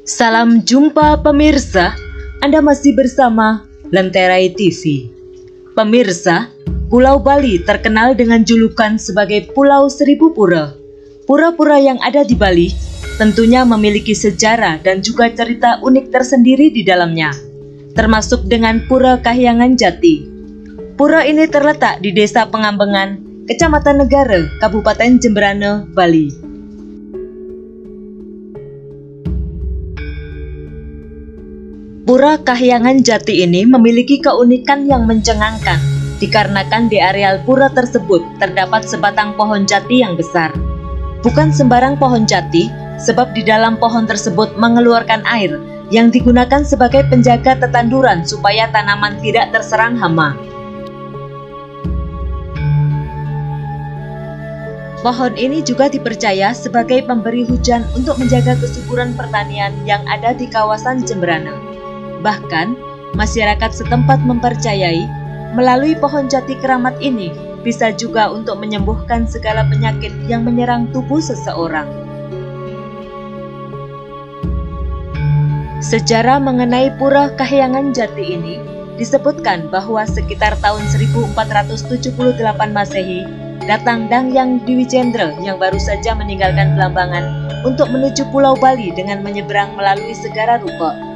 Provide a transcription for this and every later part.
Salam jumpa pemirsa, Anda masih bersama Lenterai TV. Pemirsa, Pulau Bali terkenal dengan julukan sebagai Pulau Seribu Pura. Pura-pura yang ada di Bali tentunya memiliki sejarah dan juga cerita unik tersendiri di dalamnya, termasuk dengan Pura Kahyangan Jati. Pura ini terletak di Desa Pengambengan, Kecamatan Negara, Kabupaten Jemberana, Bali. Pura Kahyangan Jati ini memiliki keunikan yang mencengangkan, dikarenakan di areal pura tersebut terdapat sebatang pohon jati yang besar. Bukan sembarang pohon jati, sebab di dalam pohon tersebut mengeluarkan air yang digunakan sebagai penjaga tetanduran supaya tanaman tidak terserang hama. Pohon ini juga dipercaya sebagai pemberi hujan untuk menjaga kesuburan pertanian yang ada di kawasan Jemberana. Bahkan, masyarakat setempat mempercayai melalui pohon jati keramat ini bisa juga untuk menyembuhkan segala penyakit yang menyerang tubuh seseorang. Sejarah mengenai Pura Kahyangan Jati ini disebutkan bahwa sekitar tahun 1478 Masehi, datang Dangyang Dwijendra yang baru saja meninggalkan Belambangan untuk menuju Pulau Bali dengan menyeberang melalui Segara Rupa.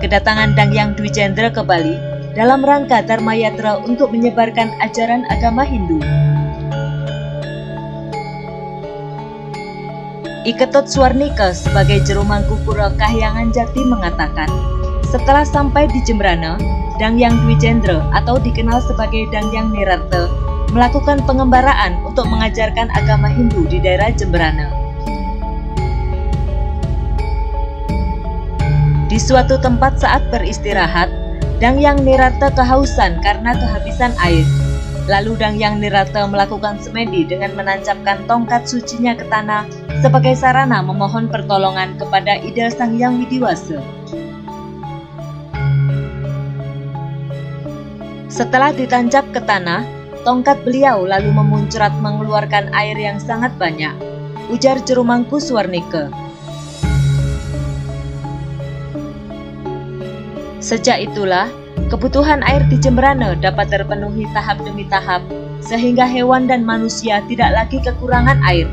Kedatangan Dangyang Dwijendra ke Bali dalam rangka Dharma Yatra untuk menyebarkan ajaran agama Hindu. I Ketut Suwarnika sebagai juru mangku Pura Kahyangan Jati mengatakan, setelah sampai di Jemberana, Dangyang Dwijendra atau dikenal sebagai Dangyang Nirarta melakukan pengembaraan untuk mengajarkan agama Hindu di daerah Jemberana. Di suatu tempat saat beristirahat, Dangyang Nirarta kehausan karena kehabisan air. Lalu Dangyang Nirarta melakukan semedi dengan menancapkan tongkat sucinya ke tanah sebagai sarana memohon pertolongan kepada Ida Sang Hyang Widiwasa. Setelah ditancap ke tanah, tongkat beliau lalu memuncrat mengeluarkan air yang sangat banyak, ujar juru mangku Suwarnika. Sejak itulah, kebutuhan air di Jemberana dapat terpenuhi tahap demi tahap, sehingga hewan dan manusia tidak lagi kekurangan air.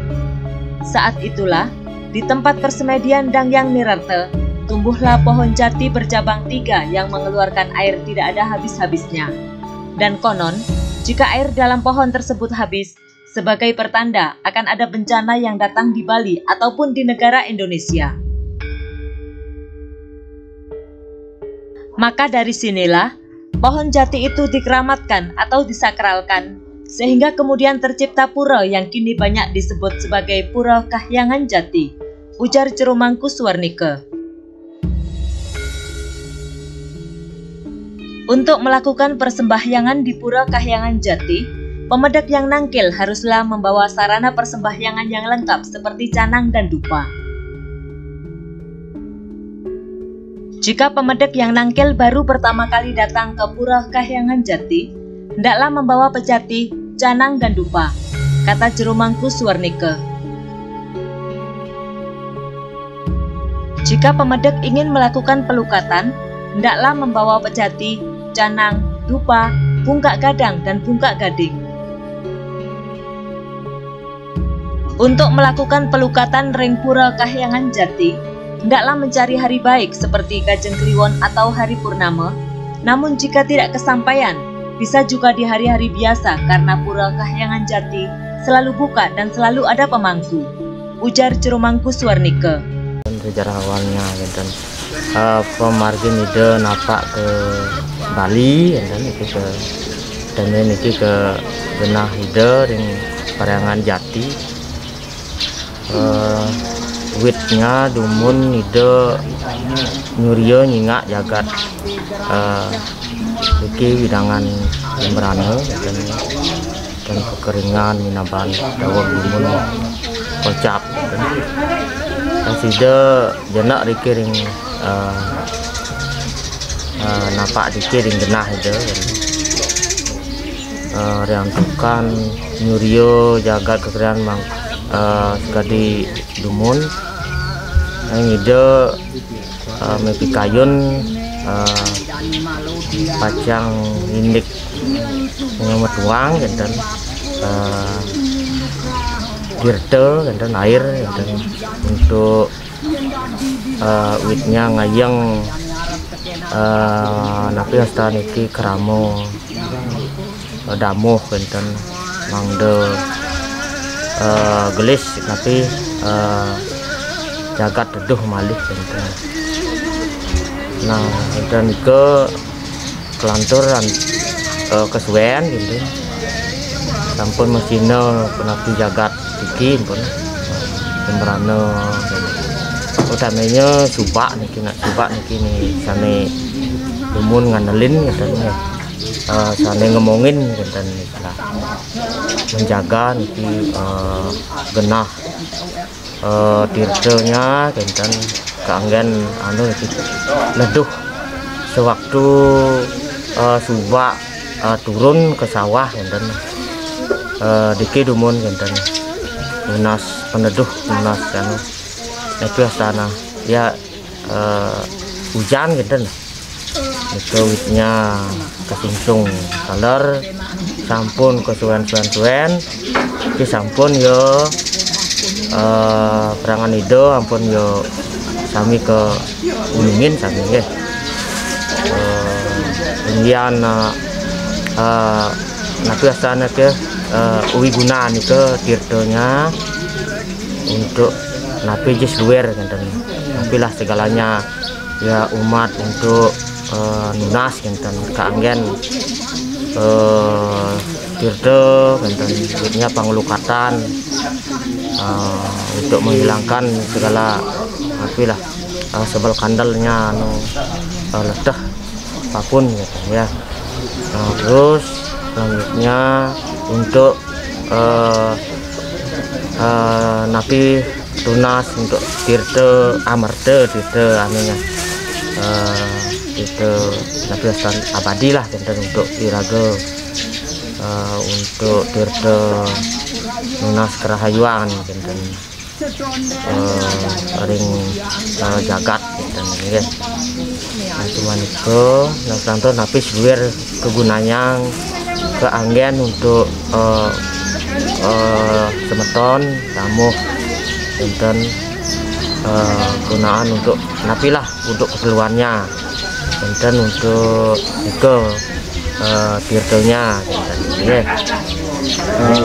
Saat itulah, di tempat persemedian Dangyang Nirarta, tumbuhlah pohon jati bercabang 3 yang mengeluarkan air tidak ada habis-habisnya. Dan konon, jika air dalam pohon tersebut habis, sebagai pertanda akan ada bencana yang datang di Bali ataupun di negara Indonesia. Maka dari sinilah, pohon jati itu dikeramatkan atau disakralkan, sehingga kemudian tercipta pura yang kini banyak disebut sebagai Pura Kahyangan Jati, ujar juru mangku Suwarnika. Untuk melakukan persembahyangan di Pura Kahyangan Jati, pemedek yang nangkil haruslah membawa sarana persembahyangan yang lengkap seperti canang dan dupa. Jika pemedek yang nangkil baru pertama kali datang ke Pura Kahyangan Jati, hendaklah membawa pejati, canang dan dupa, kata juru mangku Suwarnika. Jika pemedek ingin melakukan pelukatan, hendaklah membawa pejati, canang, dupa, bungkak gadang dan bungkak gading. Untuk melakukan pelukatan ring Pura Kahyangan Jati, hendaklah mencari hari baik seperti Kajeng Kliwon atau hari purnama. Namun jika tidak kesampaian, bisa juga di hari-hari biasa karena Pura Kahyangan Jati selalu buka dan selalu ada pemangku, ujar juru mangku Suwarnika. Sejarah awalnya dan pemargin ide napak ke Bali dan itu ke genah ide dengan Kahyangan Jati. Witnya dumun ide nyurio nyingak jagat iki widangan Jemberana dan kekeringan minaban dawag dumun kocap dan sida jenak rikiring napak dikiring genah ide riantukan nyurio jagat kekeringan sekali dumun ngide mepi kayun pacang indik ngemet uang dan dirte dan air dan untuk witnya ngayang napi hasta niki keramo damuh dan mangde gelis tapi jagat teduh malih dan nah dan ke kelanturan kesuwen gitu sampun mesina penapi jagat iki pun sembrane utamanya subak niki nak subak niki nih sane dumun ngandelin gitu nih sane ngomongin gitu nih lah menjaga niki genah tirtenya dan keanggen anu niki leduh sewaktu subak turun ke sawah dan diki dumun dan lunas peneduh lunas kan itu astana ya hujan gitu itu witnya kesungsung kaler sampun kesuwen-suwen ki sampun yo perangan ido ampun yo sami ke uningin sami nggih kemudian napi astana ke uwi guna nih ke tirtonya untuk napi jis luar kan tapi lah segalanya ya umat untuk nunas kan keanggen tirto kan duitnya panglukatan untuk menghilangkan segala tapi lah sebel kandalnya anu ledah apapun gitu ya. Terus selanjutnya untuk napi tunas untuk tirte amarte tirte anunya itu napi abadi lah dan untuk iraga untuk tirte tunas kerahayuan dan ring jagat dan ini nah cuman itu nanti napi seluar kegunanya keanggen untuk semeton tamu dan gunaan untuk napilah untuk keperluannya dan untuk ke tirtonya ya.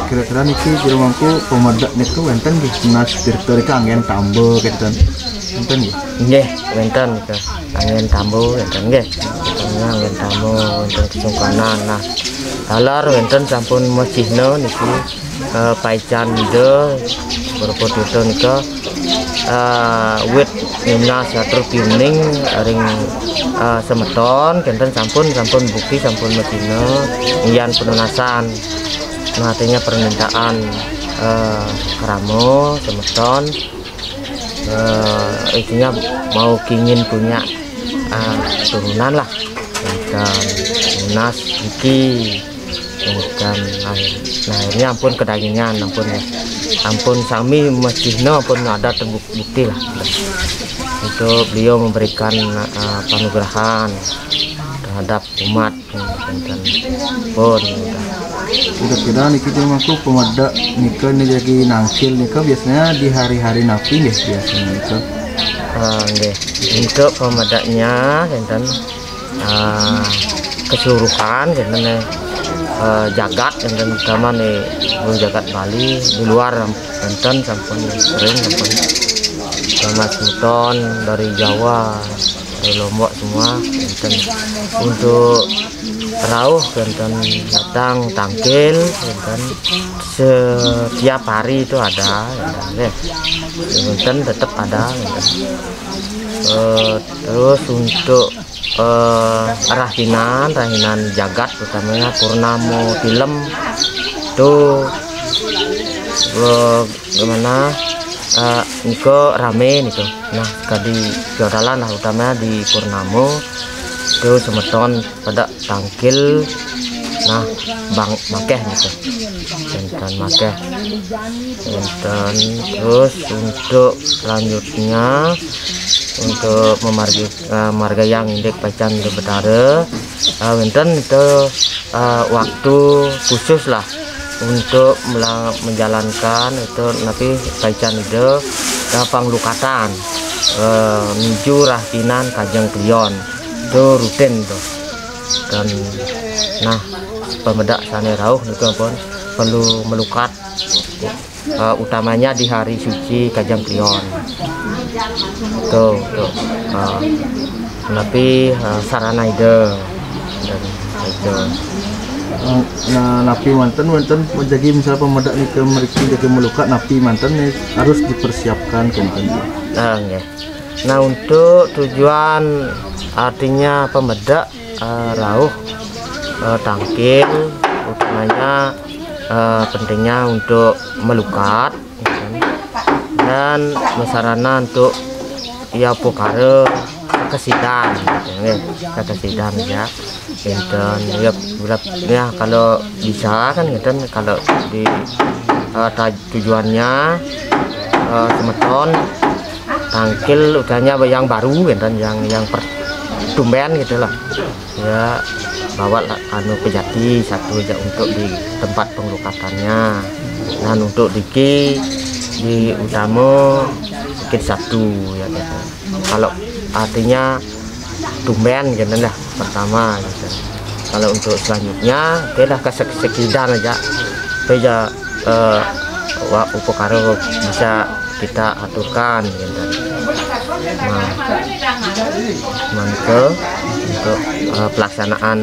Kira-kira niki di rumahku pemedak niku wenten nggih tunas tirto iki anggen tambo gitu wenten nggih wenten ke anggen tambo wenten nggih anggen tambo wenten kesungkanan nah talar wenten sampun mesihna niki paican ide berupa tirto nika wit nimna satru piuning ring semeton kenten sampun bukti sampun mesihna ngian penunasan. Nah, artinya permintaan keramo semeton intinya mau kingin punya turunan lah dan lunas iki dan akhirnya ampun kedagingan ampun sami mesihna ampun ada terbukti lah untuk beliau memberikan panugrahan terhadap umat dan pun kira-kira niki di rumahku pemedak nika nih jadi nangkil nika biasanya di hari-hari napi ya biasanya nika untuk pemedaknya dan keseluruhan dan jagat dan utama nih jagat Bali di luar Banten sampun sering sampun sama Sultan dari Jawa dari Lombok semua dan untuk rauh dan datang tangkil dan setiap hari itu ada dan tetap ada terus untuk rahinan jagat utamanya purnamo film itu gimana niko rame niko nah kadi jodalan lah utamanya di purnamo itu semeton pada tangkil nah bang makeh gitu dan makeh dan terus untuk selanjutnya untuk memargayang indek pacan de betara wonten itu waktu khusus lah untuk menjalankan itu napi pacan ide panglukatan menuju rahinan Kajeng Prion itu rutin tuh. Dan nah pemedak sane rauh niku pun perlu melukat utamanya di hari suci Kajeng Prion tuh tapi sarana ide dan itu nah napi manten menjadi misal pemedak nih ke mereka jadi melukat napi manten nih harus dipersiapkan konten. Nah untuk tujuan artinya pemedak rauh tangkil utamanya pentingnya untuk melukat dan mesarana untuk ya pokare kesidan ya dan ya kalau bisa kan gitu kalau di tujuannya semeton tangkil udahnya yang baru gitu yang pertumben gitulah ya bawa anu pejati satu aja untuk di tempat penglukatannya dan untuk di utama mungkin satu ya gitu. Kalau artinya tumben gitu lah pertama gitu. Kalau untuk selanjutnya kita kesekidan aja saja upokaro bisa kita aturkan gitu. Nah, mantap untuk pelaksanaan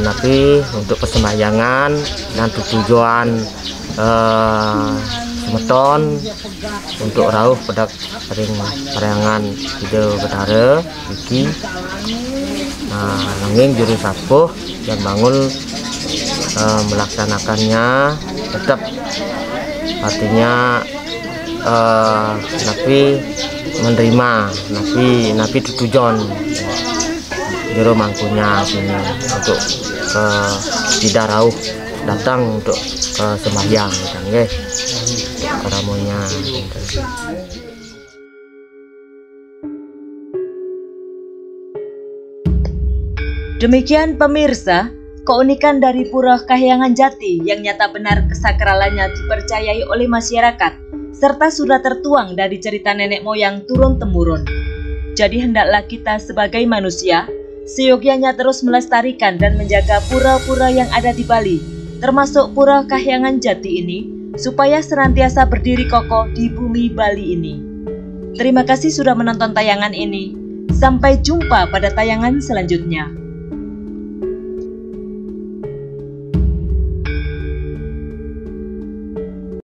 napi untuk persembahyangan dan tujuan semeton untuk rauh pada perangan ide betara iki nanging juru sapuh dan bangun melaksanakannya tetap artinya napi menerima napi tujuan jero mangkunya sini untuk tidak rauh datang untuk sembahyang kan nggih karamonya gitu. Demikian pemirsa, keunikan dari Pura Kahyangan Jati yang nyata benar kesakralannya dipercayai oleh masyarakat serta sudah tertuang dari cerita nenek moyang turun-temurun. Jadi hendaklah kita sebagai manusia seyogyanya terus melestarikan dan menjaga pura-pura yang ada di Bali, termasuk Pura Kahyangan Jati ini, supaya senantiasa berdiri kokoh di bumi Bali ini. Terima kasih sudah menonton tayangan ini. Sampai jumpa pada tayangan selanjutnya.